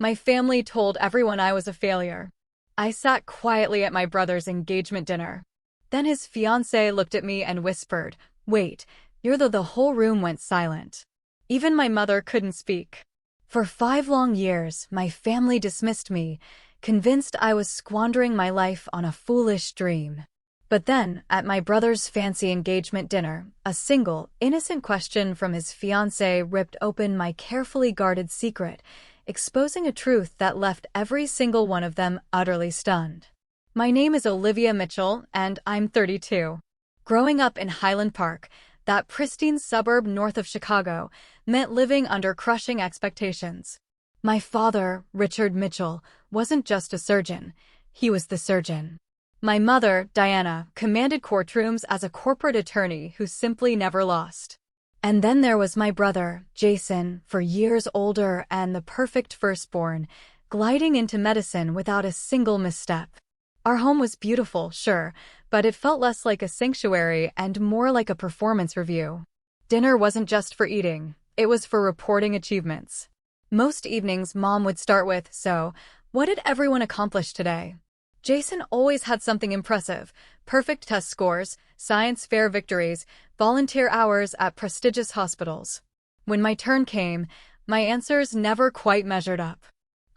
My family told everyone I was a failure. I sat quietly at my brother's engagement dinner. Then his fiancée looked at me and whispered, "Wait, you're the whole room went silent. Even my mother couldn't speak. For 5 long years, my family dismissed me, convinced I was squandering my life on a foolish dream. But then, at my brother's fancy engagement dinner, a single, innocent question from his fiancée ripped open my carefully guarded secret, exposing a truth that left every single one of them utterly stunned. My name is Olivia Mitchell, and I'm 32. Growing up in Highland Park, that pristine suburb north of Chicago, meant living under crushing expectations. My father, Richard Mitchell, wasn't just a surgeon, he was the surgeon. My mother, Diana, commanded courtrooms as a corporate attorney who simply never lost. And then there was my brother, Jason, for years older and the perfect firstborn, gliding into medicine without a single misstep. Our home was beautiful, sure, but it felt less like a sanctuary and more like a performance review. Dinner wasn't just for eating, it was for reporting achievements. Most evenings, Mom would start with, "So, what did everyone accomplish today?" Jason always had something impressive: perfect test scores, science fair victories, volunteer hours at prestigious hospitals. When my turn came, my answers never quite measured up.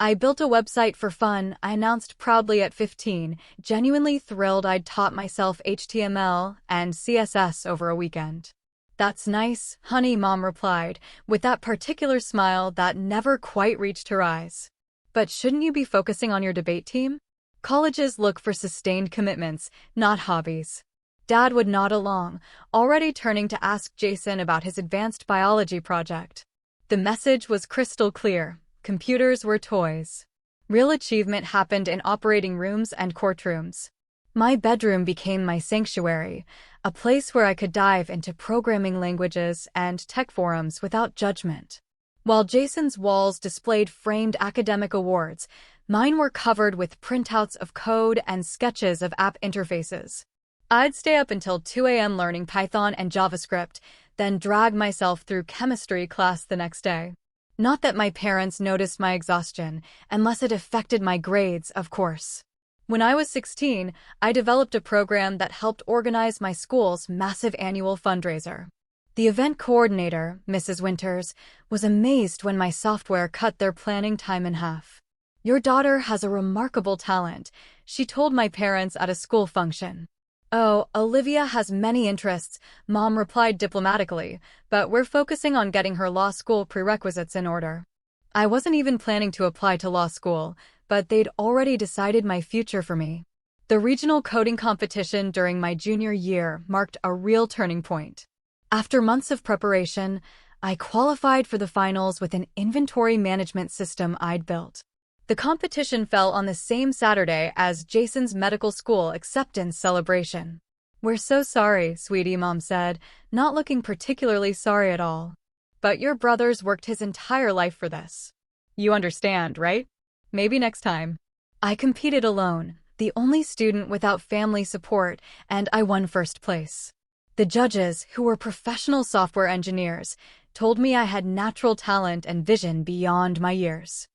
"I built a website for fun," I announced proudly at 15, genuinely thrilled I'd taught myself HTML and CSS over a weekend. "That's nice, honey," Mom replied, with that particular smile that never quite reached her eyes. "But shouldn't you be focusing on your debate team? Colleges look for sustained commitments, not hobbies." Dad would nod along, already turning to ask Jason about his advanced biology project. The message was crystal clear: computers were toys. Real achievement happened in operating rooms and courtrooms. My bedroom became my sanctuary, a place where I could dive into programming languages and tech forums without judgment. While Jason's walls displayed framed academic awards, mine were covered with printouts of code and sketches of app interfaces. I'd stay up until 2 a.m. learning Python and JavaScript, then drag myself through chemistry class the next day. Not that my parents noticed my exhaustion, unless it affected my grades, of course. When I was 16, I developed a program that helped organize my school's massive annual fundraiser. The event coordinator, Mrs. Winters, was amazed when my software cut their planning time in half. "Your daughter has a remarkable talent," she told my parents at a school function. "Oh, Olivia has many interests," Mom replied diplomatically, "but we're focusing on getting her law school prerequisites in order." I wasn't even planning to apply to law school, but they'd already decided my future for me. The regional coding competition during my junior year marked a real turning point. After months of preparation, I qualified for the finals with an inventory management system I'd built. The competition fell on the same Saturday as Jason's medical school acceptance celebration. "We're so sorry, sweetie," Mom said, not looking particularly sorry at all. "But your brother's worked his entire life for this. You understand, right? Maybe next time." I competed alone, the only student without family support, and I won first place. The judges, who were professional software engineers, told me I had natural talent and vision beyond my years.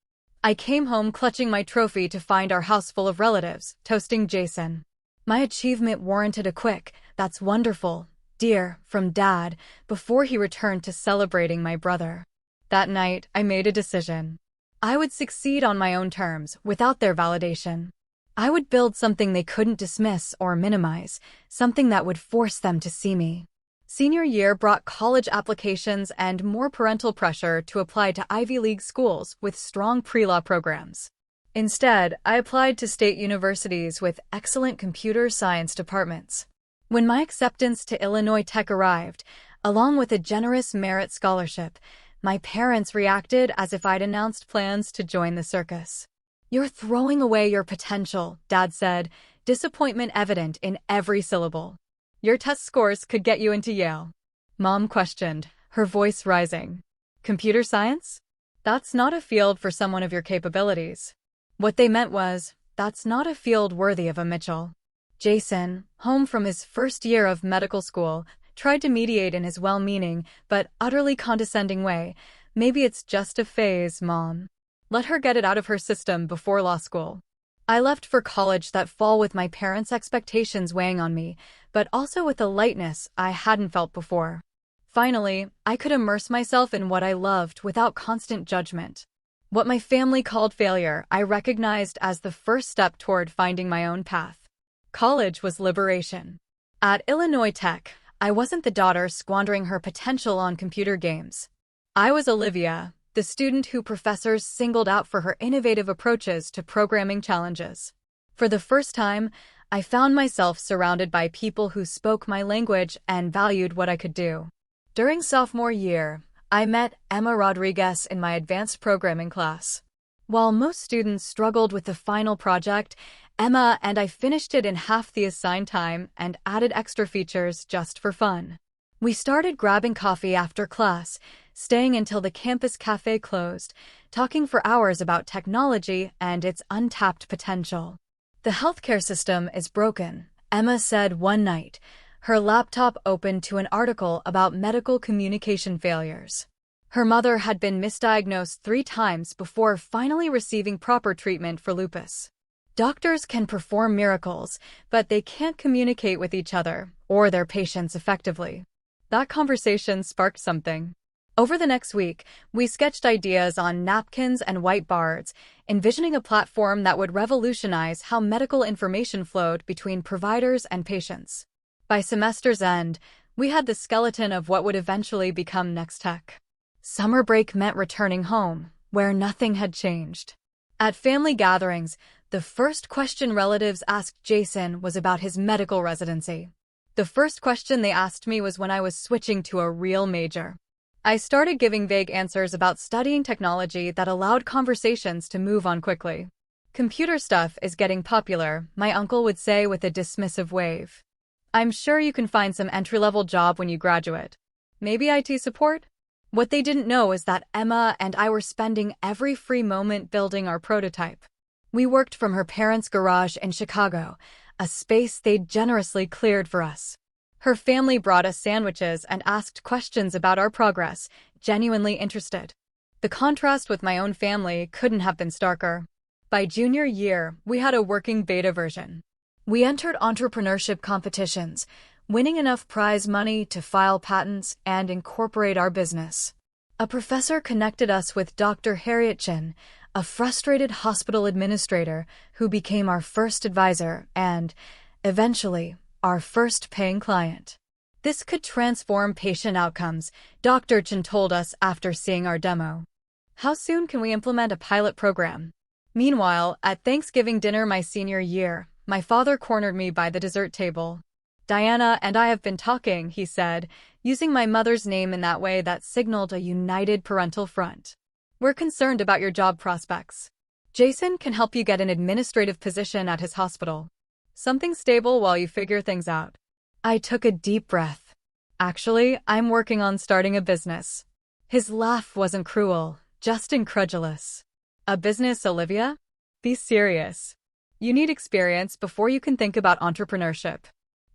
I came home clutching my trophy to find our house full of relatives, toasting Jason. My achievement warranted a quick, "That's wonderful, dear," from Dad before he returned to celebrating my brother. That night, I made a decision. I would succeed on my own terms, without their validation. I would build something they couldn't dismiss or minimize, something that would force them to see me. Senior year brought college applications and more parental pressure to apply to Ivy League schools with strong pre-law programs. Instead, I applied to state universities with excellent computer science departments. When my acceptance to Illinois Tech arrived, along with a generous merit scholarship, my parents reacted as if I'd announced plans to join the circus. "You're throwing away your potential," Dad said, disappointment evident in every syllable. "Your test scores could get you into Yale." Mom questioned, her voice rising. "Computer science? That's not a field for someone of your capabilities." What they meant was, that's not a field worthy of a Mitchell. Jason, home from his first year of medical school, tried to mediate in his well-meaning but utterly condescending way. "Maybe it's just a phase, Mom." Let her get it out of her system before law school. I left for college that fall with my parents' expectations weighing on me, but also with a lightness I hadn't felt before. Finally, I could immerse myself in what I loved without constant judgment. What my family called failure, I recognized as the first step toward finding my own path. College was liberation. At Illinois Tech, I wasn't the daughter squandering her potential on computer games. I was Olivia, the student who professors singled out for her innovative approaches to programming challenges. For the first time, I found myself surrounded by people who spoke my language and valued what I could do. During sophomore year, I met Emma Rodriguez in my advanced programming class. While most students struggled with the final project, Emma and I finished it in half the assigned time and added extra features just for fun. We started grabbing coffee after class, staying until the campus cafe closed, talking for hours about technology and its untapped potential. The healthcare system is broken, Emma said one night, her laptop open to an article about medical communication failures. Her mother had been misdiagnosed 3 times before finally receiving proper treatment for lupus. Doctors can perform miracles, but they can't communicate with each other or their patients effectively. That conversation sparked something. Over the next week, we sketched ideas on napkins and whiteboards, envisioning a platform that would revolutionize how medical information flowed between providers and patients. By semester's end, we had the skeleton of what would eventually become Next Tech. Summer break meant returning home, where nothing had changed. At family gatherings, the first question relatives asked Jason was about his medical residency. The first question they asked me was when I was switching to a real major. I started giving vague answers about studying technology that allowed conversations to move on quickly. Computer stuff is getting popular, my uncle would say with a dismissive wave. I'm sure you can find some entry-level job when you graduate. Maybe IT support? What they didn't know is that Emma and I were spending every free moment building our prototype. We worked from her parents' garage in Chicago, a space they'd generously cleared for us. Her family brought us sandwiches and asked questions about our progress, genuinely interested. The contrast with my own family couldn't have been starker. By junior year, we had a working beta version. We entered entrepreneurship competitions, winning enough prize money to file patents and incorporate our business. A professor connected us with Dr. Harriet Chin, a frustrated hospital administrator who became our first advisor and, eventually, our first paying client. This could transform patient outcomes, Dr. Chin told us after seeing our demo. How soon can we implement a pilot program? Meanwhile, at Thanksgiving dinner my senior year, my father cornered me by the dessert table. Diana and I have been talking, he said, using my mother's name in that way that signaled a united parental front. We're concerned about your job prospects. Jason can help you get an administrative position at his hospital. Something stable while you figure things out. I took a deep breath. Actually, I'm working on starting a business. His laugh wasn't cruel, just incredulous. A business, Olivia? Be serious. You need experience before you can think about entrepreneurship.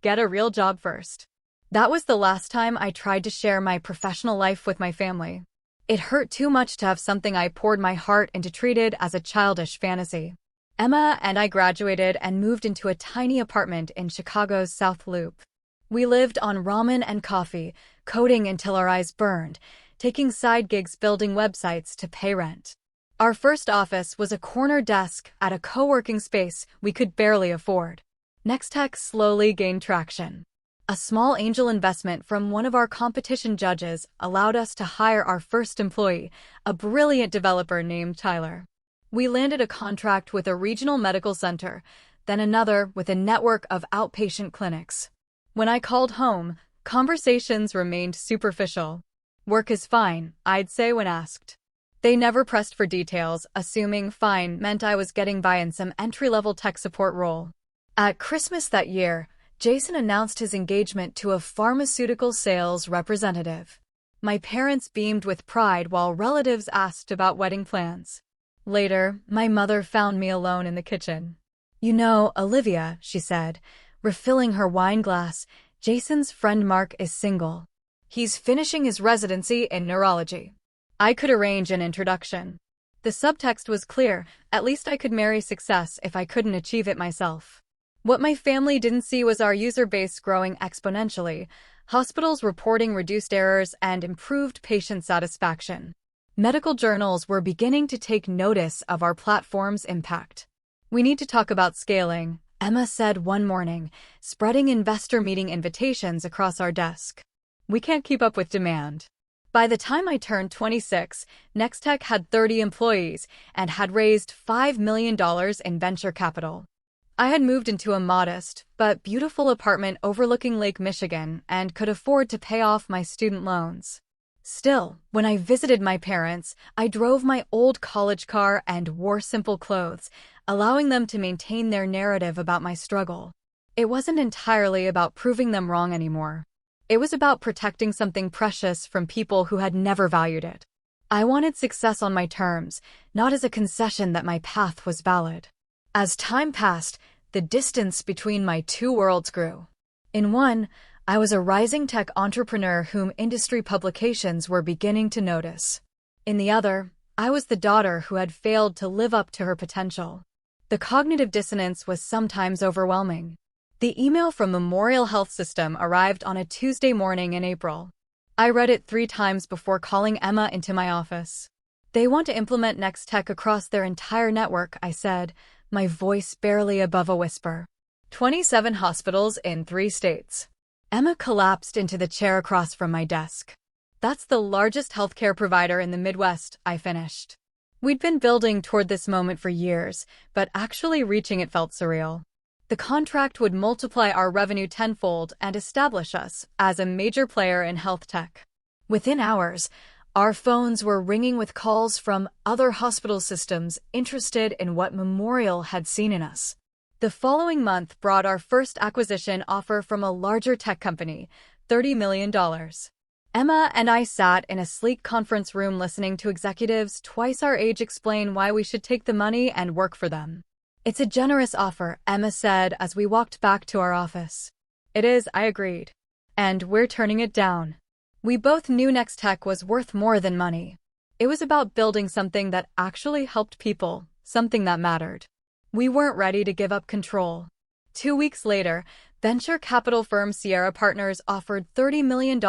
Get a real job first. That was the last time I tried to share my professional life with my family. It hurt too much to have something I poured my heart into treated as a childish fantasy. Emma and I graduated and moved into a tiny apartment in Chicago's South Loop. We lived on ramen and coffee, coding until our eyes burned, taking side gigs building websites to pay rent. Our first office was a corner desk at a co-working space we could barely afford. Next Tech slowly gained traction. A small angel investment from one of our competition judges allowed us to hire our first employee, a brilliant developer named Tyler. We landed a contract with a regional medical center, then another with a network of outpatient clinics. When I called home, conversations remained superficial. Work is fine, I'd say when asked. They never pressed for details, assuming fine meant I was getting by in some entry-level tech support role. At Christmas that year, Jason announced his engagement to a pharmaceutical sales representative. My parents beamed with pride while relatives asked about wedding plans. Later, my mother found me alone in the kitchen. You know, Olivia, she said, refilling her wine glass, Jason's friend Mark is single. He's finishing his residency in neurology. I could arrange an introduction. The subtext was clear: at least I could marry success if I couldn't achieve it myself. What my family didn't see was our user base growing exponentially, hospitals reporting reduced errors and improved patient satisfaction. Medical journals were beginning to take notice of our platform's impact. "We need to talk about scaling," Emma said one morning, spreading investor meeting invitations across our desk. "We can't keep up with demand." By the time I turned 26, Nextech had 30 employees and had raised $5 million in venture capital. I had moved into a modest but beautiful apartment overlooking Lake Michigan and could afford to pay off my student loans. Still, when I visited my parents, I drove my old college car and wore simple clothes, allowing them to maintain their narrative about my struggle. It wasn't entirely about proving them wrong anymore. It was about protecting something precious from people who had never valued it. I wanted success on my terms, not as a concession that my path was valid. As time passed, the distance between my two worlds grew. In one, I was a rising tech entrepreneur whom industry publications were beginning to notice. In the other, I was the daughter who had failed to live up to her potential. The cognitive dissonance was sometimes overwhelming. The email from Memorial Health System arrived on a Tuesday morning in April. I read it 3 times before calling Emma into my office. "They want to implement Nextech across their entire network," I said, my voice barely above a whisper. 27 hospitals in 3 states. Emma collapsed into the chair across from my desk. "That's the largest healthcare provider in the Midwest," I finished. We'd been building toward this moment for years, but actually reaching it felt surreal. The contract would multiply our revenue tenfold and establish us as a major player in health tech. Within hours, our phones were ringing with calls from other hospital systems interested in what Memorial had seen in us. The following month brought our first acquisition offer from a larger tech company, $30 million. Emma and I sat in a sleek conference room listening to executives twice our age explain why we should take the money and work for them. "It's a generous offer," Emma said as we walked back to our office. "It is," I agreed. "And we're turning it down." We both knew Nextech was worth more than money. It was about building something that actually helped people, something that mattered. We weren't ready to give up control. 2 weeks later, venture capital firm Sierra Partners offered $30 million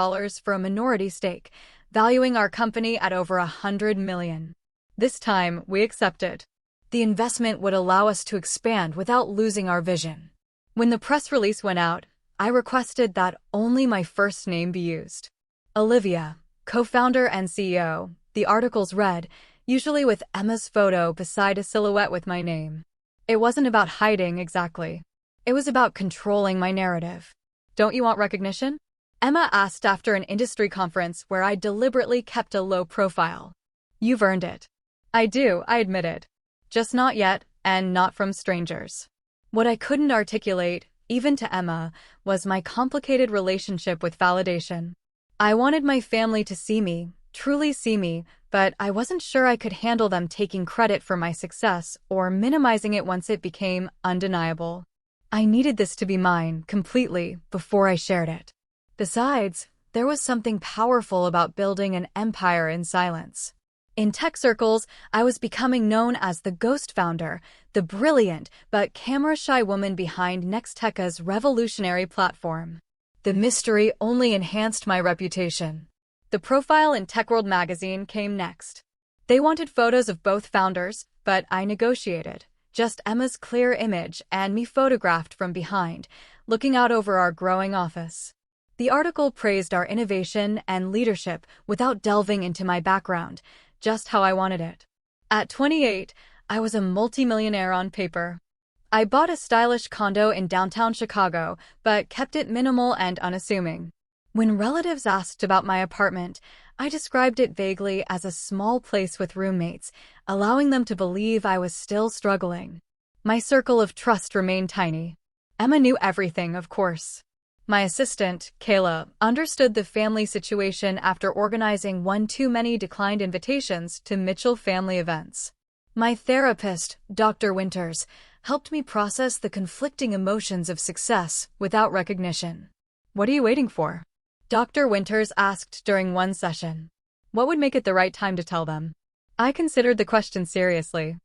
for a minority stake, valuing our company at over $100 million. This time, we accepted. The investment would allow us to expand without losing our vision. When the press release went out, I requested that only my first name be used. Olivia, co-founder and CEO, the articles read, usually with Emma's photo beside a silhouette with my name. It wasn't about hiding exactly. It was about controlling my narrative. "Don't you want recognition?" Emma asked after an industry conference where I deliberately kept a low profile. "You've earned it." "I do," I admitted. "Just not yet, and not from strangers." What I couldn't articulate, even to Emma, was my complicated relationship with validation. I wanted my family to see me, truly see me, but I wasn't sure I could handle them taking credit for my success or minimizing it once it became undeniable. I needed this to be mine, completely, before I shared it. Besides, there was something powerful about building an empire in silence. In tech circles, I was becoming known as the ghost founder, the brilliant but camera-shy woman behind Nextech's revolutionary platform. The mystery only enhanced my reputation. The profile in TechWorld magazine came next. They wanted photos of both founders, but I negotiated. Just Emma's clear image and me photographed from behind, looking out over our growing office. The article praised our innovation and leadership without delving into my background, just how I wanted it. At 28, I was a multimillionaire on paper. I bought a stylish condo in downtown Chicago, but kept it minimal and unassuming. When relatives asked about my apartment, I described it vaguely as a small place with roommates, allowing them to believe I was still struggling. My circle of trust remained tiny. Emma knew everything, of course. My assistant, Kayla, understood the family situation after organizing one too many declined invitations to Mitchell family events. My therapist, Dr. Winters, helped me process the conflicting emotions of success without recognition. "What are you waiting for?" Dr. Winters asked during one session. "What would make it the right time to tell them?" I considered the question seriously.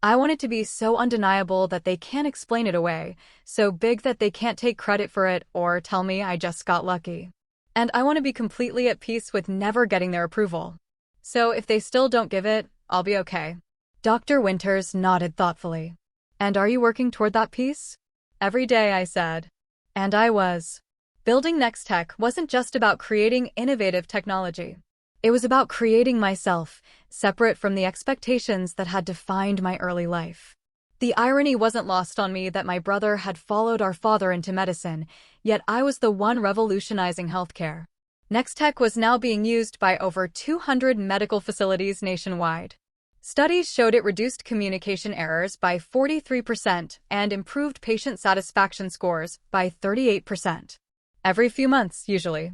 I want it to be so undeniable that they can't explain it away, so big that they can't take credit for it or tell me I just got lucky. And I want to be completely at peace with never getting their approval. So if they still don't give it, I'll be okay. Dr. Winters nodded thoughtfully. And are you working toward that peace? Every day, I said. And I was. Building Nextech wasn't just about creating innovative technology. It was about creating myself, separate from the expectations that had defined my early life. The irony wasn't lost on me that my brother had followed our father into medicine, yet I was the one revolutionizing healthcare. Nextech was now being used by over 200 medical facilities nationwide. Studies showed it reduced communication errors by 43% and improved patient satisfaction scores by 38%. Every few months, usually.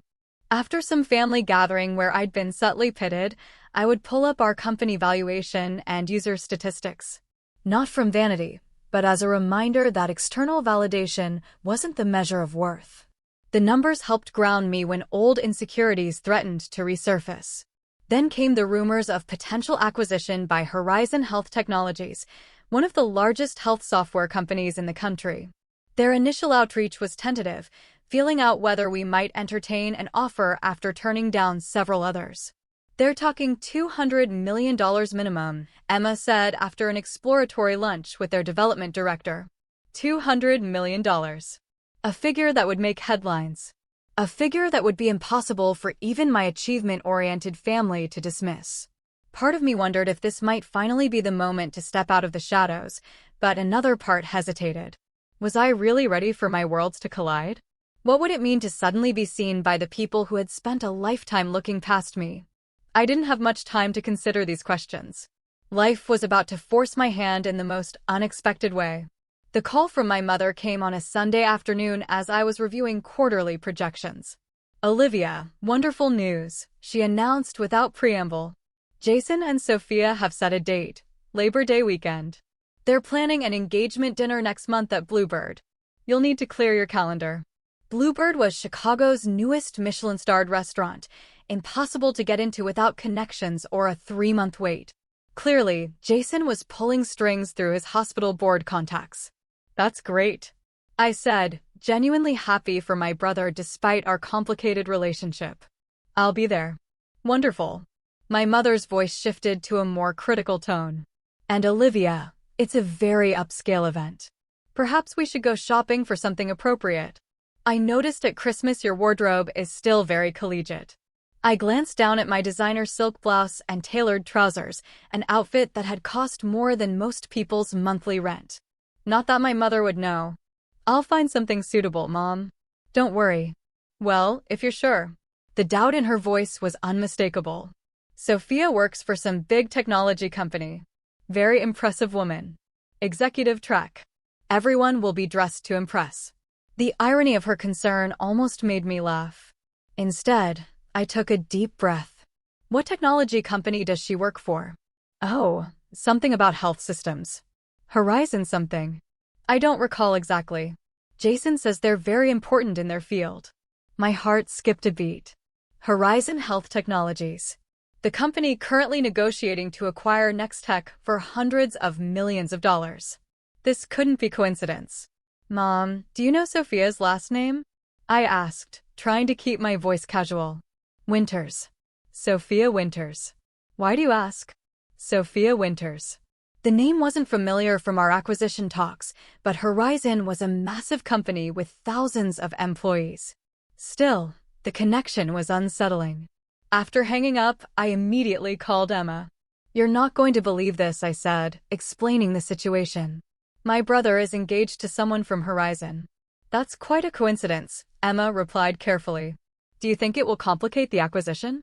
After some family gathering where I'd been subtly pitted, I would pull up our company valuation and user statistics. Not from vanity, but as a reminder that external validation wasn't the measure of worth. The numbers helped ground me when old insecurities threatened to resurface. Then came the rumors of potential acquisition by Horizon Health Technologies, one of the largest health software companies in the country. Their initial outreach was tentative, feeling out whether we might entertain an offer after turning down several others. They're talking $200 million minimum, Emma said after an exploratory lunch with their development director. $200 million. A figure that would make headlines. A figure that would be impossible for even my achievement-oriented family to dismiss. Part of me wondered if this might finally be the moment to step out of the shadows, but another part hesitated. Was I really ready for my worlds to collide? What would it mean to suddenly be seen by the people who had spent a lifetime looking past me? I didn't have much time to consider these questions. Life was about to force my hand in the most unexpected way. The call from my mother came on a Sunday afternoon as I was reviewing quarterly projections. "Olivia, wonderful news," she announced without preamble. "Jason and Sophia have set a date, Labor Day weekend. They're planning an engagement dinner next month at Bluebird. You'll need to clear your calendar." Bluebird was Chicago's newest Michelin-starred restaurant, impossible to get into without connections or a 3-month wait. Clearly, Jason was pulling strings through his hospital board contacts. "That's great," I said, genuinely happy for my brother despite our complicated relationship. "I'll be there." "Wonderful." My mother's voice shifted to a more critical tone. "And Olivia, it's a very upscale event. Perhaps we should go shopping for something appropriate. I noticed at Christmas your wardrobe is still very collegiate." I glanced down at my designer silk blouse and tailored trousers, an outfit that had cost more than most people's monthly rent. Not that my mother would know. "I'll find something suitable, Mom. Don't worry." "Well, if you're sure." The doubt in her voice was unmistakable. "Sophia works for some big technology company. Very impressive woman. Executive track. Everyone will be dressed to impress." The irony of her concern almost made me laugh. Instead, I took a deep breath. "What technology company does she work for?" "Oh, something about health systems. Horizon something. I don't recall exactly. Jason says they're very important in their field." My heart skipped a beat. Horizon Health Technologies. The company currently negotiating to acquire Nextech for hundreds of millions of dollars. This couldn't be coincidence. "Mom, do you know Sophia's last name?" I asked, trying to keep my voice casual. "Winters. Sophia Winters." "Why do you ask?" "Sophia Winters." The name wasn't familiar from our acquisition talks, but Horizon was a massive company with thousands of employees. Still, the connection was unsettling. After hanging up, I immediately called Emma. "You're not going to believe this," I said, explaining the situation. "My brother is engaged to someone from Horizon." "That's quite a coincidence," Emma replied carefully. "Do you think it will complicate the acquisition?"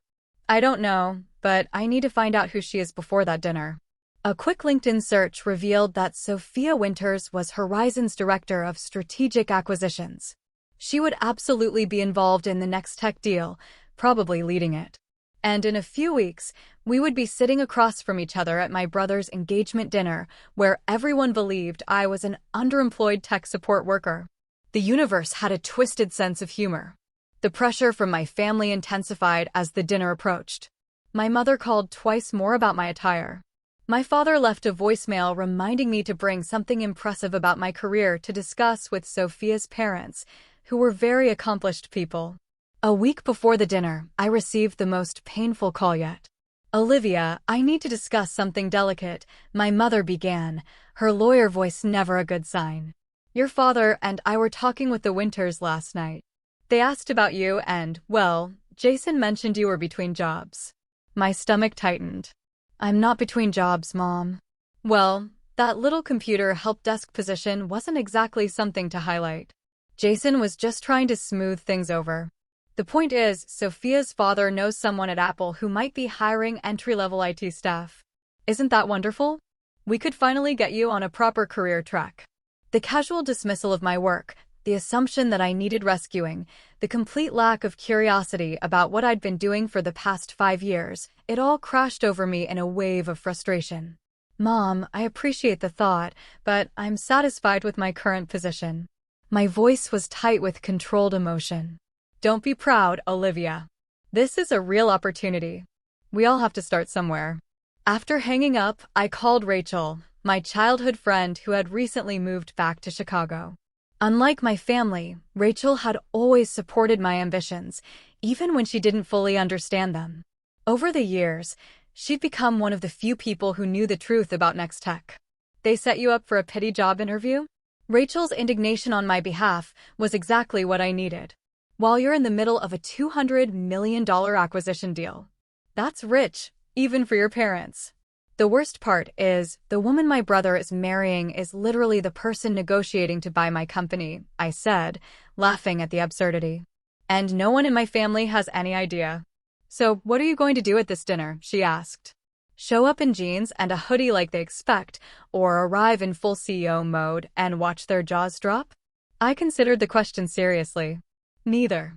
"I don't know, but I need to find out who she is before that dinner." A quick LinkedIn search revealed that Sophia Winters was Horizon's Director of Strategic Acquisitions. She would absolutely be involved in the Nextech deal, probably leading it. And in a few weeks, we would be sitting across from each other at my brother's engagement dinner, where everyone believed I was an underemployed tech support worker. The universe had a twisted sense of humor. The pressure from my family intensified as the dinner approached. My mother called twice more about my attire. My father left a voicemail reminding me to bring something impressive about my career to discuss with Sophia's parents, who were very accomplished people. A week before the dinner, I received the most painful call yet. "Olivia, I need to discuss something delicate," my mother began, her lawyer voice never a good sign. "Your father and I were talking with the Winters last night. They asked about you and, well, Jason mentioned you were between jobs." My stomach tightened. "I'm not between jobs, Mom." Well, that little computer help desk position wasn't exactly something to highlight. Jason was just trying to smooth things over. The point is, Sophia's father knows someone at Apple who might be hiring entry-level IT staff. Isn't that wonderful? We could finally get you on a proper career track. The casual dismissal of my work, the assumption that I needed rescuing, the complete lack of curiosity about what I'd been doing for the past 5 years, it all crashed over me in a wave of frustration. "Mom, I appreciate the thought, but I'm satisfied with my current position." My voice was tight with controlled emotion. "Don't be proud, Olivia. This is a real opportunity. We all have to start somewhere." After hanging up, I called Rachel, my childhood friend who had recently moved back to Chicago. Unlike my family, Rachel had always supported my ambitions, even when she didn't fully understand them. Over the years, she'd become one of the few people who knew the truth about Next Tech. "They set you up for a pity job interview?" Rachel's indignation on my behalf was exactly what I needed. "While you're in the middle of a $200 million acquisition deal. That's rich, even for your parents." The worst part is, the woman my brother is marrying is literally the person negotiating to buy my company, I said, laughing at the absurdity. "And no one in my family has any idea." "So, what are you going to do at this dinner?" she asked. "Show up in jeans and a hoodie like they expect, or arrive in full CEO mode and watch their jaws drop?" I considered the question seriously. Neither.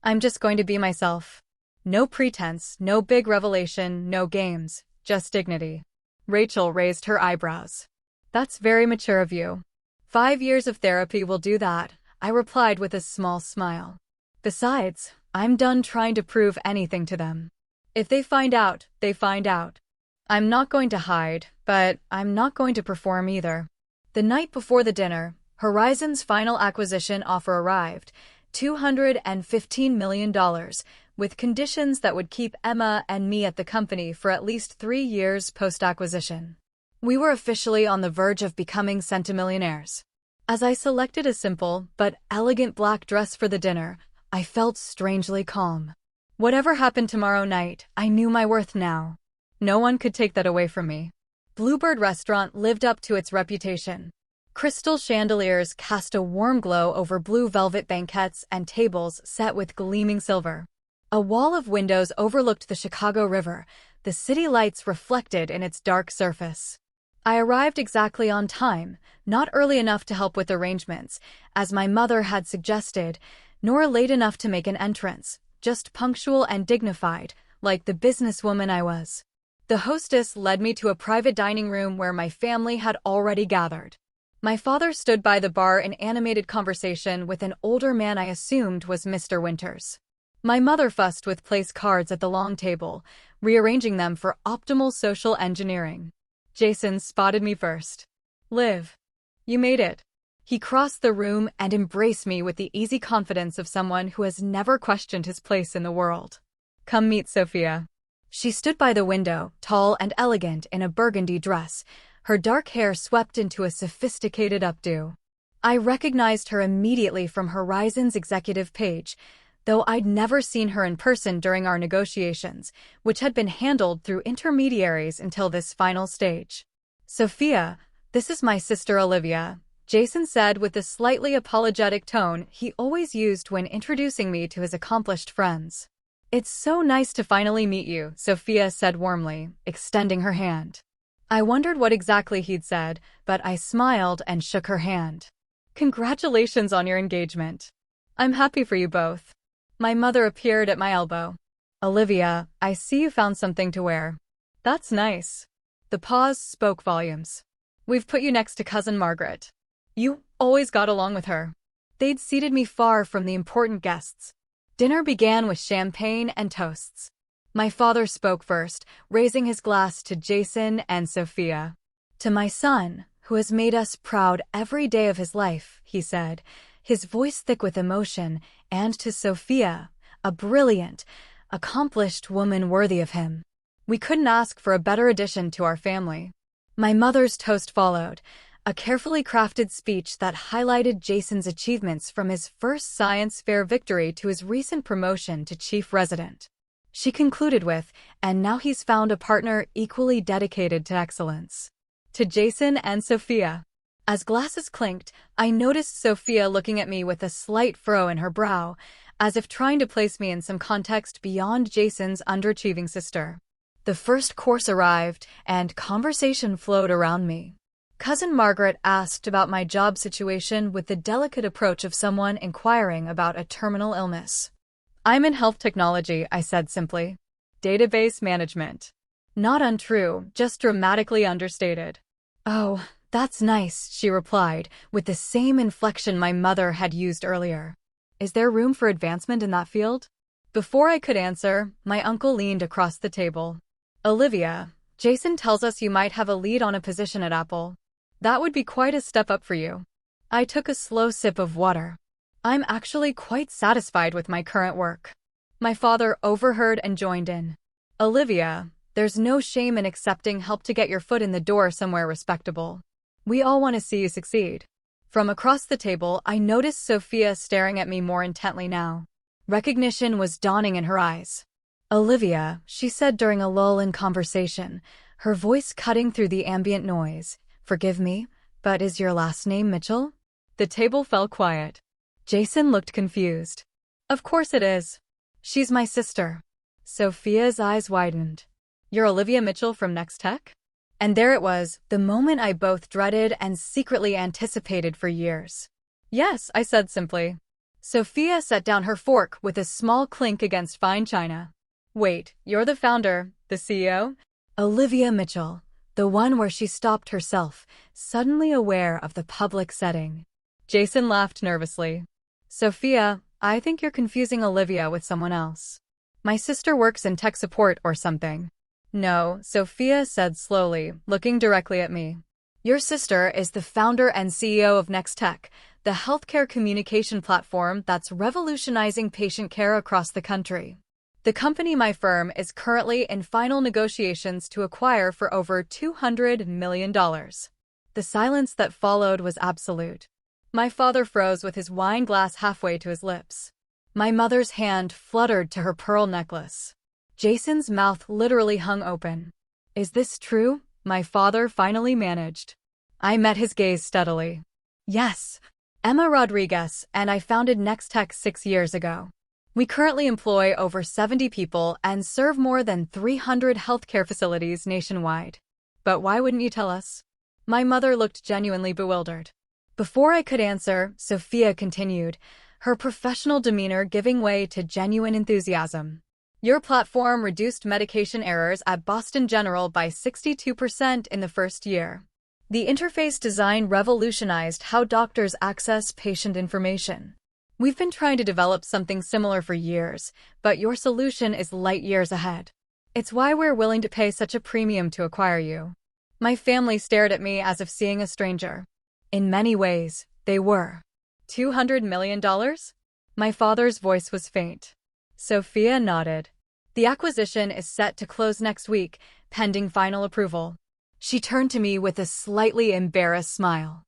I'm just going to be myself. No pretense, no big revelation, no games, just dignity. Rachel raised her eyebrows. "That's very mature of you." 5 years of therapy will do that, I replied with a small smile. "Besides, I'm done trying to prove anything to them. If they find out, they find out. I'm not going to hide, but I'm not going to perform either." The night before the dinner, Horizon's final acquisition offer arrived, $215 million, with conditions that would keep Emma and me at the company for at least 3 years post-acquisition. We were officially on the verge of becoming centimillionaires. As I selected a simple but elegant black dress for the dinner, I felt strangely calm. Whatever happened tomorrow night, I knew my worth now. No one could take that away from me. Bluebird Restaurant lived up to its reputation. Crystal chandeliers cast a warm glow over blue velvet banquettes and tables set with gleaming silver. A wall of windows overlooked the Chicago River, the city lights reflected in its dark surface. I arrived exactly on time, not early enough to help with arrangements, as my mother had suggested, nor late enough to make an entrance, just punctual and dignified, like the businesswoman I was. The hostess led me to a private dining room where my family had already gathered. My father stood by the bar in animated conversation with an older man I assumed was Mr. Winters. My mother fussed with place cards at the long table, rearranging them for optimal social engineering. Jason spotted me first. "Liv, you made it." He crossed the room and embraced me with the easy confidence of someone who has never questioned his place in the world. "Come meet Sophia." She stood by the window, tall and elegant in a burgundy dress, her dark hair swept into a sophisticated updo. I recognized her immediately from Horizon's executive page, though I'd never seen her in person during our negotiations, which had been handled through intermediaries until this final stage. "Sophia, this is my sister Olivia," Jason said with the slightly apologetic tone he always used when introducing me to his accomplished friends. "It's so nice to finally meet you," Sophia said warmly, extending her hand. I wondered what exactly he'd said, but I smiled and shook her hand. "Congratulations on your engagement. I'm happy for you both." My mother appeared at my elbow. "Olivia, I see you found something to wear." "That's nice." The pause spoke volumes. "We've put you next to Cousin Margaret. You always got along with her." They'd seated me far from the important guests. Dinner began with champagne and toasts. My father spoke first, raising his glass to Jason and Sophia. "To my son, who has made us proud every day of his life," he said, his voice thick with emotion, "and to Sophia, a brilliant, accomplished woman worthy of him. We couldn't ask for a better addition to our family." My mother's toast followed, a carefully crafted speech that highlighted Jason's achievements from his first science fair victory to his recent promotion to chief resident. She concluded with, "And now he's found a partner equally dedicated to excellence." To Jason and Sophia. As glasses clinked, I noticed Sophia looking at me with a slight furrow in her brow, as if trying to place me in some context beyond Jason's underachieving sister. The first course arrived, and conversation flowed around me. Cousin Margaret asked about my job situation with the delicate approach of someone inquiring about a terminal illness. "I'm in health technology," I said simply. "Database management." Not untrue, just dramatically understated. "Oh, that's nice," she replied, with the same inflection my mother had used earlier. "Is there room for advancement in that field?" Before I could answer, my uncle leaned across the table. "Olivia, Jason tells us you might have a lead on a position at Apple. That would be quite a step up for you." I took a slow sip of water. "I'm actually quite satisfied with my current work." My father overheard and joined in. "Olivia, there's no shame in accepting help to get your foot in the door somewhere respectable. We all want to see you succeed." From across the table, I noticed Sophia staring at me more intently now. Recognition was dawning in her eyes. "Olivia," she said during a lull in conversation, her voice cutting through the ambient noise, "forgive me, but is your last name Mitchell?" The table fell quiet. Jason looked confused. "Of course it is. She's my sister." Sophia's eyes widened. "You're Olivia Mitchell from Next Tech?" And there it was, the moment I both dreaded and secretly anticipated for years. "Yes," I said simply. Sophia set down her fork with a small clink against fine china. "Wait, you're the founder, the CEO?" Olivia Mitchell, the one where she stopped herself, suddenly aware of the public setting. Jason laughed nervously. "Sophia, I think you're confusing Olivia with someone else. My sister works in tech support or something." "No," Sophia said slowly, looking directly at me. "Your sister is the founder and CEO of Next Tech, the healthcare communication platform that's revolutionizing patient care across the country. The company my firm is currently in final negotiations to acquire for over $200 million. The silence that followed was absolute. My father froze with his wine glass halfway to his lips. My mother's hand fluttered to her pearl necklace. Jason's mouth literally hung open. "Is this true?" my father finally managed. I met his gaze steadily. "Yes. Emma Rodriguez and I founded Next Tech 6 years ago. We currently employ over 70 people and serve more than 300 healthcare facilities nationwide." "But why wouldn't you tell us?" My mother looked genuinely bewildered. Before I could answer, Sophia continued, her professional demeanor giving way to genuine enthusiasm. "Your platform reduced medication errors at Boston General by 62% in the first year. The interface design revolutionized how doctors access patient information. We've been trying to develop something similar for years, but your solution is light years ahead. It's why we're willing to pay such a premium to acquire you." My family stared at me as if seeing a stranger. In many ways, they were. $200 million? My father's voice was faint. Sophia nodded. "The acquisition is set to close next week, pending final approval." She turned to me with a slightly embarrassed smile.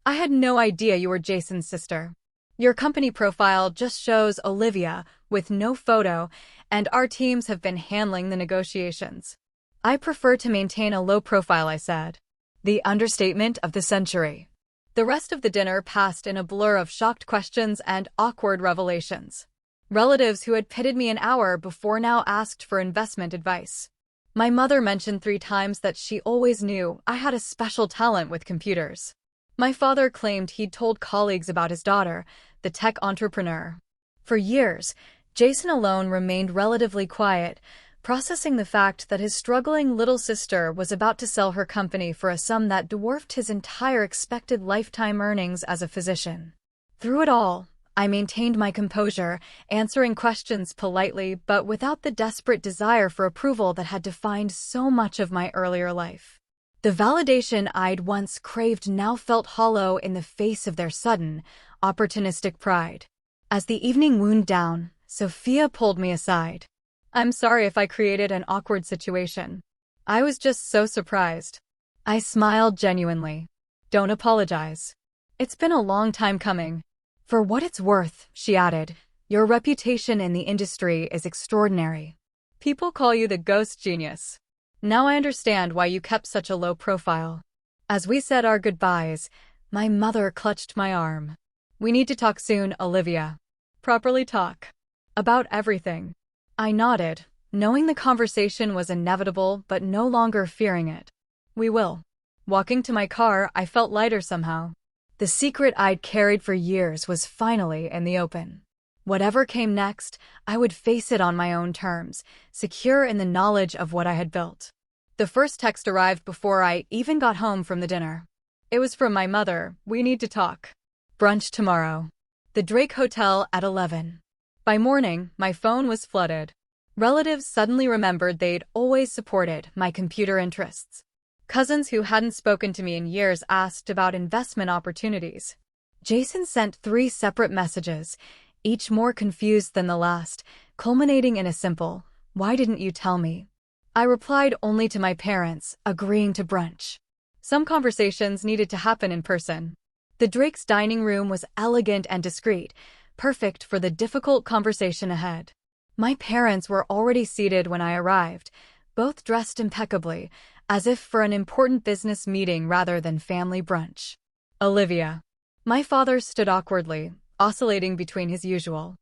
"I had no idea you were Jason's sister. Your company profile just shows Olivia, with no photo, and our teams have been handling the negotiations." "I prefer to maintain a low profile," I said. The understatement of the century. The rest of the dinner passed in a blur of shocked questions and awkward revelations. Relatives who had pitted me an hour before now asked for investment advice. My mother mentioned 3 times that she always knew I had a special talent with computers. My father claimed he'd told colleagues about his daughter, the tech entrepreneur. For years, Jason alone remained relatively quiet, processing the fact that his struggling little sister was about to sell her company for a sum that dwarfed his entire expected lifetime earnings as a physician. Through it all, I maintained my composure, answering questions politely but without the desperate desire for approval that had defined so much of my earlier life. The validation I'd once craved now felt hollow in the face of their sudden, opportunistic pride. As the evening wound down, Sophia pulled me aside. "I'm sorry if I created an awkward situation. I was just so surprised." I smiled genuinely. "Don't apologize. It's been a long time coming." "For what it's worth," she added, "your reputation in the industry is extraordinary. People call you the ghost genius. Now I understand why you kept such a low profile." As we said our goodbyes, my mother clutched my arm. "We need to talk soon, Olivia. Properly talk. About everything." I nodded, knowing the conversation was inevitable but no longer fearing it. "We will." Walking to my car, I felt lighter somehow. The secret I'd carried for years was finally in the open. Whatever came next, I would face it on my own terms, secure in the knowledge of what I had built. The first text arrived before I even got home from the dinner. It was from my mother. "We need to talk. Brunch tomorrow. The Drake Hotel at 11. By morning, my phone was flooded. Relatives suddenly remembered they'd always supported my computer interests. Cousins who hadn't spoken to me in years asked about investment opportunities. Jason sent 3 separate messages, each more confused than the last, culminating in a simple, "Why didn't you tell me?" I replied only to my parents, agreeing to brunch. Some conversations needed to happen in person. The Drake's dining room was elegant and discreet, perfect for the difficult conversation ahead. My parents were already seated when I arrived, both dressed impeccably, as if for an important business meeting rather than family brunch. "Olivia." My father stood awkwardly, oscillating between his usual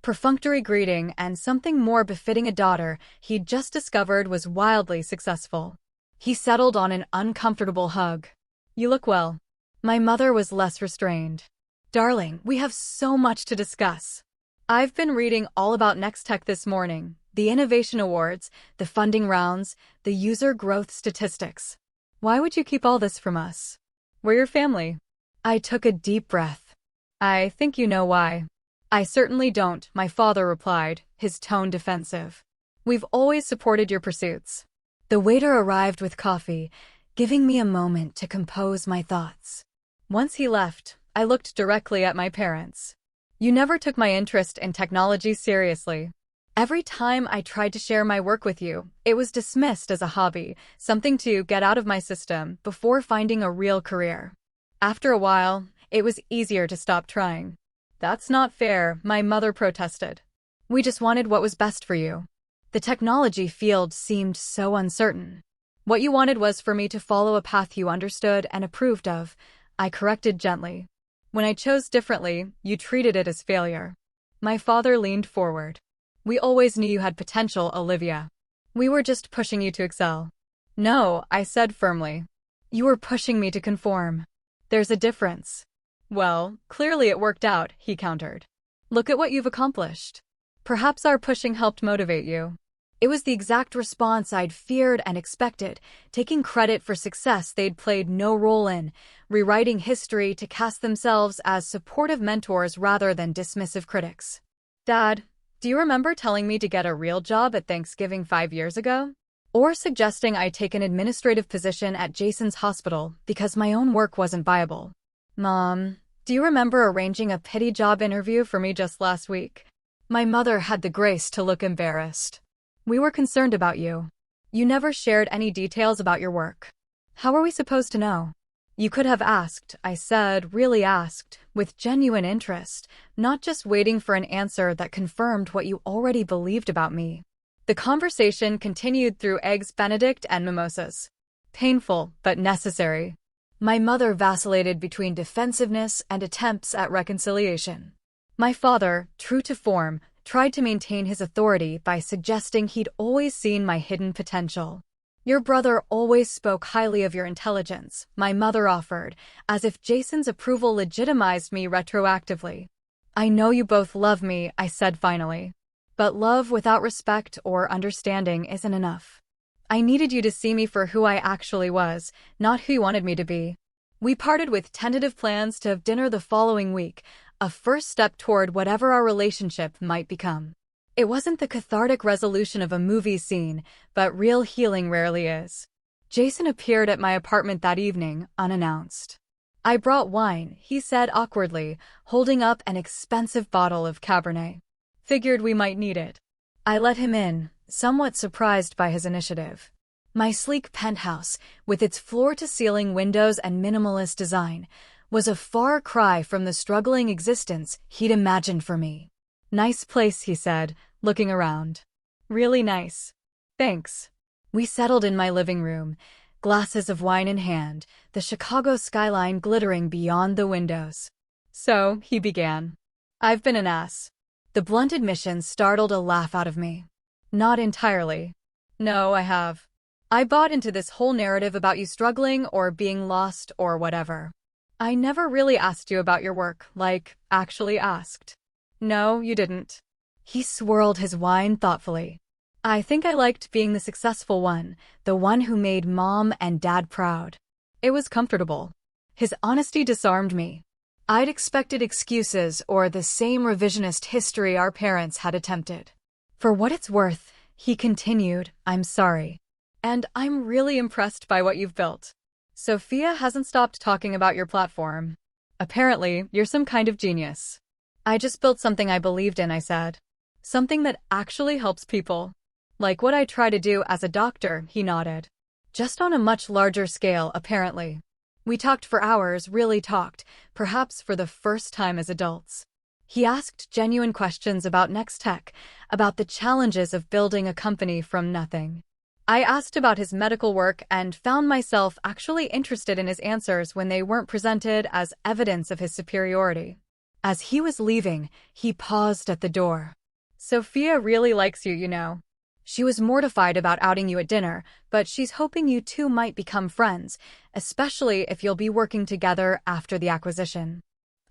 perfunctory greeting and something more befitting a daughter he'd just discovered was wildly successful. He settled on an uncomfortable hug. "You look well." My mother was less restrained. "Darling, we have so much to discuss. I've been reading all about Nextech this morning. The innovation awards, the funding rounds, the user growth statistics. Why would you keep all this from us? We're your family." I took a deep breath. "I think you know why." "I certainly don't," my father replied, his tone defensive. "We've always supported your pursuits." The waiter arrived with coffee, giving me a moment to compose my thoughts. Once he left, I looked directly at my parents. "You never took my interest in technology seriously. Every time I tried to share my work with you, it was dismissed as a hobby, something to get out of my system before finding a real career. After a while, it was easier to stop trying." "That's not fair," my mother protested. "We just wanted what was best for you." The technology field seemed so uncertain. "What you wanted was for me to follow a path you understood and approved of," I corrected gently. "When I chose differently, you treated it as failure." My father leaned forward. "We always knew you had potential, Olivia. We were just pushing you to excel." "No," I said firmly. "You were pushing me to conform. There's a difference." "Well, clearly it worked out," he countered. "Look at what you've accomplished. Perhaps our pushing helped motivate you." It was the exact response I'd feared and expected, taking credit for success they'd played no role in, rewriting history to cast themselves as supportive mentors rather than dismissive critics. "Dad, do you remember telling me to get a real job at Thanksgiving 5 years ago? Or suggesting I take an administrative position at Jason's hospital because my own work wasn't viable? Mom, do you remember arranging a pity job interview for me just last week?" My mother had the grace to look embarrassed. "We were concerned about you. You never shared any details about your work. How are we supposed to know?" "You could have asked," I said, really asked, with genuine interest, not just waiting for an answer that confirmed what you already believed about me. The conversation continued through Eggs Benedict and mimosas. Painful, but necessary. My mother vacillated between defensiveness and attempts at reconciliation. My father, true to form, tried to maintain his authority by suggesting he'd always seen my hidden potential. "Your brother always spoke highly of your intelligence," my mother offered, as if Jason's approval legitimized me retroactively. "I know you both love me," I said finally. "But love without respect or understanding isn't enough. I needed you to see me for who I actually was, not who you wanted me to be." We parted with tentative plans to have dinner the following week, a first step toward whatever our relationship might become. It wasn't the cathartic resolution of a movie scene, but real healing rarely is. Jason appeared at my apartment that evening, unannounced. "I brought wine," he said awkwardly, holding up an expensive bottle of Cabernet. "Figured we might need it." I let him in, somewhat surprised by his initiative. My sleek penthouse, with its floor-to-ceiling windows and minimalist design, was a far cry from the struggling existence he'd imagined for me. "Nice place," he said, looking around. "Really nice. Thanks." We settled in my living room, glasses of wine in hand, the Chicago skyline glittering beyond the windows. "So," he began, "I've been an ass." The blunt admission startled a laugh out of me. "Not entirely. No, I have. I bought into this whole narrative about you struggling or being lost or whatever. I never really asked you about your work, like, actually asked." "No, you didn't." He swirled his wine thoughtfully. "I think I liked being the successful one, the one who made Mom and Dad proud. It was comfortable." His honesty disarmed me. I'd expected excuses or the same revisionist history our parents had attempted. "For what it's worth," he continued, "I'm sorry. And I'm really impressed by what you've built. Sophia hasn't stopped talking about your platform. Apparently, you're some kind of genius." "I just built something I believed in," I said. "Something that actually helps people. Like what I try to do as a doctor," he nodded. "Just on a much larger scale, apparently." We talked for hours, really talked, perhaps for the first time as adults. He asked genuine questions about Next Tech, about the challenges of building a company from nothing. I asked about his medical work and found myself actually interested in his answers when they weren't presented as evidence of his superiority. As he was leaving, he paused at the door. "Sophia really likes you, you know. She was mortified about outing you at dinner, but she's hoping you two might become friends, especially if you'll be working together after the acquisition."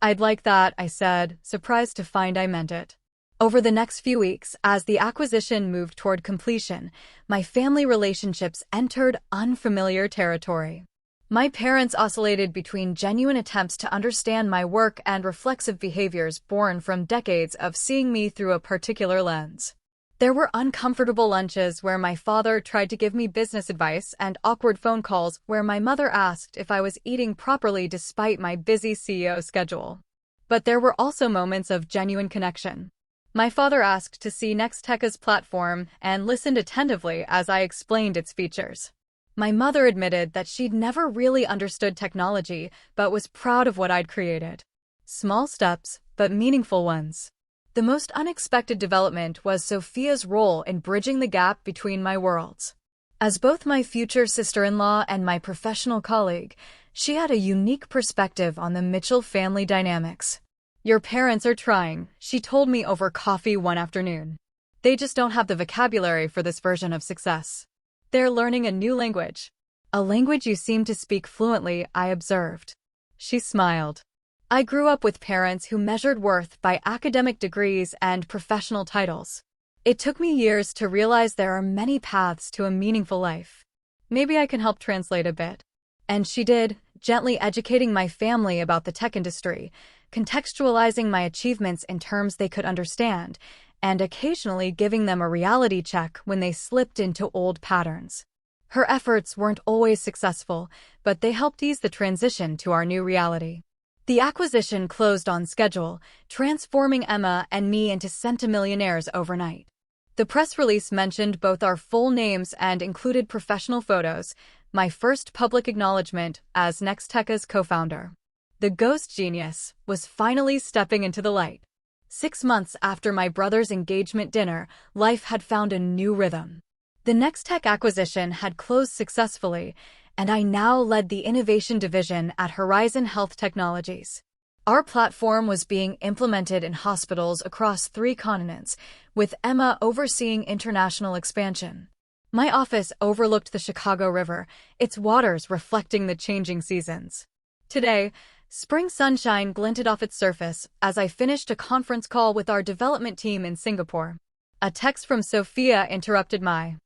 "I'd like that," I said, surprised to find I meant it. Over the next few weeks, as the acquisition moved toward completion, my family relationships entered unfamiliar territory. My parents oscillated between genuine attempts to understand my work and reflexive behaviors born from decades of seeing me through a particular lens. There were uncomfortable lunches where my father tried to give me business advice and awkward phone calls where my mother asked if I was eating properly despite my busy CEO schedule. But there were also moments of genuine connection. My father asked to see Nextech's platform and listened attentively as I explained its features. My mother admitted that she'd never really understood technology, but was proud of what I'd created. Small steps, but meaningful ones. The most unexpected development was Sophia's role in bridging the gap between my worlds. As both my future sister-in-law and my professional colleague, she had a unique perspective on the Mitchell family dynamics. "Your parents are trying," she told me over coffee one afternoon. "They just don't have the vocabulary for this version of success. They're learning a new language." "A language you seem to speak fluently," I observed. She smiled. "I grew up with parents who measured worth by academic degrees and professional titles. It took me years to realize there are many paths to a meaningful life. Maybe I can help translate a bit." And she did, gently educating my family about the tech industry, contextualizing my achievements in terms they could understand, and occasionally giving them a reality check when they slipped into old patterns. Her efforts weren't always successful, but they helped ease the transition to our new reality. The acquisition closed on schedule, transforming Emma and me into centimillionaires overnight. The press release mentioned both our full names and included professional photos, my first public acknowledgement as Nextech's co-founder. The ghost genius was finally stepping into the light. 6 months after my brother's engagement dinner, life had found a new rhythm. The Nextech acquisition had closed successfully, and I now led the innovation division at Horizon Health Technologies. Our platform was being implemented in hospitals across 3 continents, with Emma overseeing international expansion. My office overlooked the Chicago River, its waters reflecting the changing seasons. Today, spring sunshine glinted off its surface as I finished a conference call with our development team in Singapore. A text from Sophia interrupted my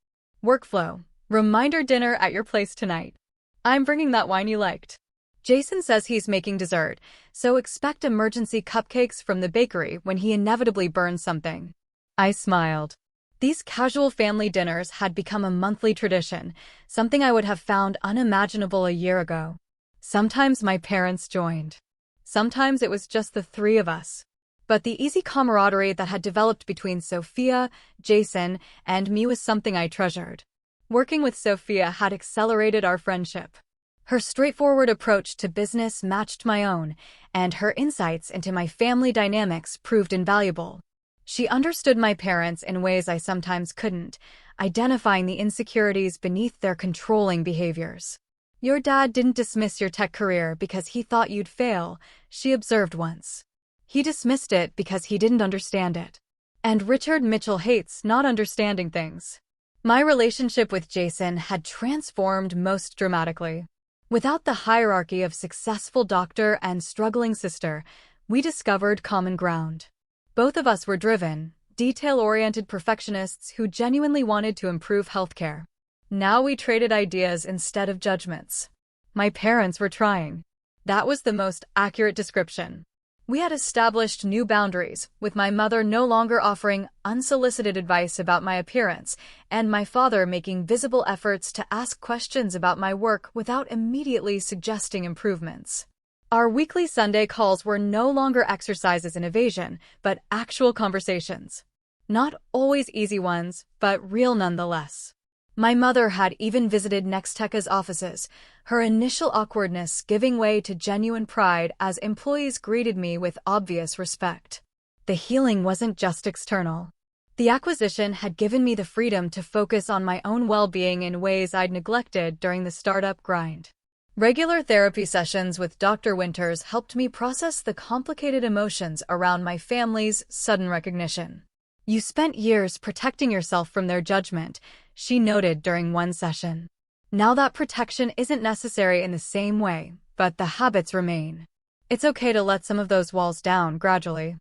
workflow. "Reminder dinner at your place tonight. I'm bringing that wine you liked." Jason says he's making dessert, so expect emergency cupcakes from the bakery when he inevitably burns something. I smiled. These casual family dinners had become a monthly tradition, something I would have found unimaginable a year ago. Sometimes my parents joined. Sometimes it was just the three of us. But the easy camaraderie that had developed between Sophia, Jason, and me was something I treasured. Working with Sophia had accelerated our friendship. Her straightforward approach to business matched my own, and her insights into my family dynamics proved invaluable. She understood my parents in ways I sometimes couldn't, identifying the insecurities beneath their controlling behaviors. "Your dad didn't dismiss your tech career because he thought you'd fail," she observed once. "He dismissed it because he didn't understand it." And Richard Mitchell hates not understanding things. My relationship with Jason had transformed most dramatically. Without the hierarchy of successful doctor and struggling sister, we discovered common ground. Both of us were driven, detail-oriented perfectionists who genuinely wanted to improve healthcare. Now we traded ideas instead of judgments. My parents were trying. That was the most accurate description. We had established new boundaries, with my mother no longer offering unsolicited advice about my appearance, and my father making visible efforts to ask questions about my work without immediately suggesting improvements. Our weekly Sunday calls were no longer exercises in evasion, but actual conversations. Not always easy ones, but real nonetheless. My mother had even visited Nextech's offices, her initial awkwardness giving way to genuine pride as employees greeted me with obvious respect. The healing wasn't just external. The acquisition had given me the freedom to focus on my own well-being in ways I'd neglected during the startup grind. Regular therapy sessions with Dr. Winters helped me process the complicated emotions around my family's sudden recognition. "You spent years protecting yourself from their judgment," she noted during one session. "Now that protection isn't necessary in the same way, but the habits remain. It's okay to let some of those walls down gradually."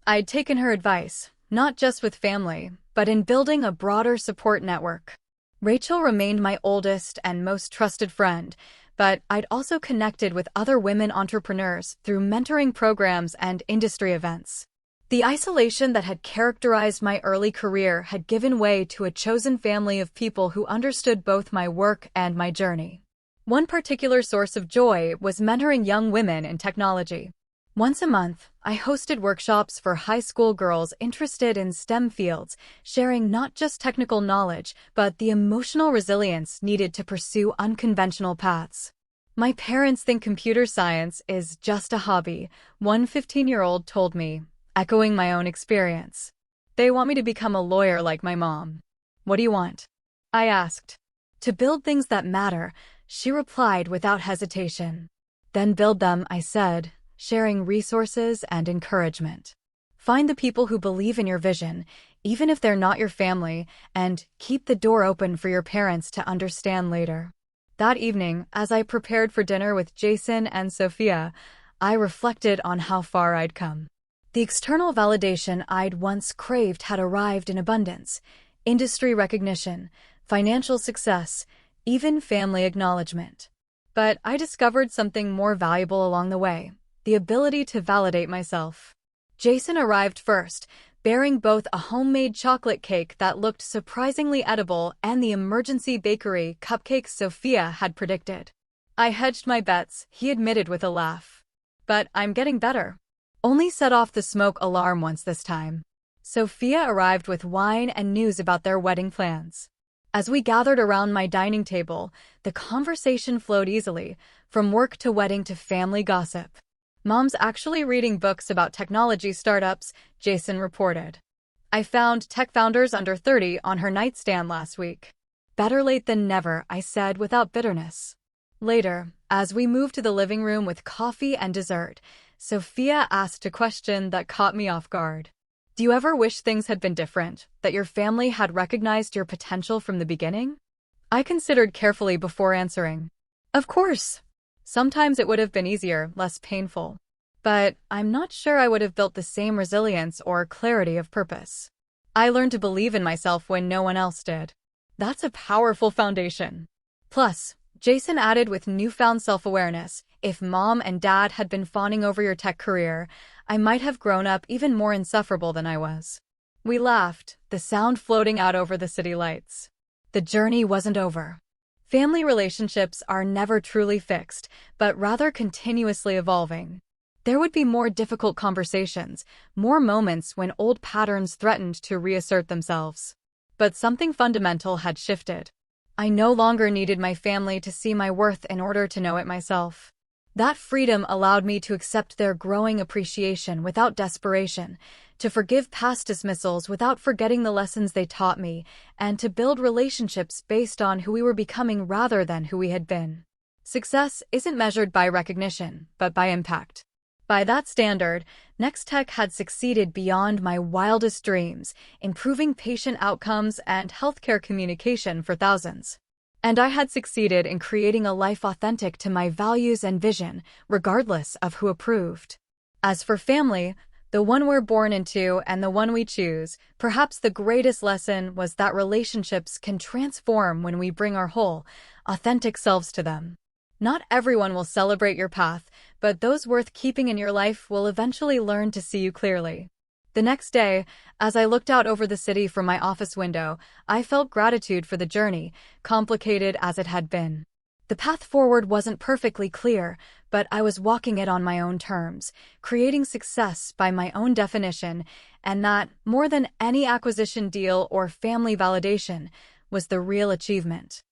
I'd taken her advice, not just with family, but in building a broader support network. Rachel remained my oldest and most trusted friend, but I'd also connected with other women entrepreneurs through mentoring programs and industry events. The isolation that had characterized my early career had given way to a chosen family of people who understood both my work and my journey. One particular source of joy was mentoring young women in technology. Once a month, I hosted workshops for high school girls interested in STEM fields, sharing not just technical knowledge, but the emotional resilience needed to pursue unconventional paths. "My parents think computer science is just a hobby," one 15-year-old told me, echoing my own experience. "They want me to become a lawyer like my mom." "What do you want?" I asked. "To build things that matter," she replied without hesitation. "Then build them," I said, sharing resources and encouragement. "Find the people who believe in your vision, even if they're not your family, and keep the door open for your parents to understand later." That evening, as I prepared for dinner with Jason and Sophia, I reflected on how far I'd come. The external validation I'd once craved had arrived in abundance: industry recognition, financial success, even family acknowledgement. But I discovered something more valuable along the way: the ability to validate myself. Jason arrived first, bearing both a homemade chocolate cake that looked surprisingly edible and the emergency bakery cupcakes Sophia had predicted. "I hedged my bets," he admitted with a laugh. "But I'm getting better." Only set off the smoke alarm once this time. Sophia arrived with wine and news about their wedding plans. As we gathered around my dining table, the conversation flowed easily, from work to wedding to family gossip. "Mom's actually reading books about technology startups," Jason reported. "I found tech founders under 30 on her nightstand last week." "Better late than never," I said without bitterness. Later, as we moved to the living room with coffee and dessert, Sophia asked a question that caught me off guard. "Do you ever wish things had been different, that your family had recognized your potential from the beginning?" I considered carefully before answering. "Of course. Sometimes it would have been easier, less painful. But I'm not sure I would have built the same resilience or clarity of purpose. I learned to believe in myself when no one else did. That's a powerful foundation." Plus, Jason added with newfound self-awareness, If mom and dad had been fawning over your tech career, I might have grown up even more insufferable than I was. We laughed, the sound floating out over the city lights. The journey wasn't over. Family relationships are never truly fixed, but rather continuously evolving. There would be more difficult conversations, more moments when old patterns threatened to reassert themselves. But something fundamental had shifted. I no longer needed my family to see my worth in order to know it myself. That freedom allowed me to accept their growing appreciation without desperation, to forgive past dismissals without forgetting the lessons they taught me, and to build relationships based on who we were becoming rather than who we had been. Success isn't measured by recognition, but by impact. By that standard, Nextech had succeeded beyond my wildest dreams, improving patient outcomes and healthcare communication for thousands. And I had succeeded in creating a life authentic to my values and vision, regardless of who approved. As for family, the one we're born into and the one we choose, perhaps the greatest lesson was that relationships can transform when we bring our whole, authentic selves to them. Not everyone will celebrate your path, but those worth keeping in your life will eventually learn to see you clearly. The next day, as I looked out over the city from my office window, I felt gratitude for the journey, complicated as it had been. The path forward wasn't perfectly clear, but I was walking it on my own terms, creating success by my own definition, and that, more than any acquisition deal or family validation, was the real achievement.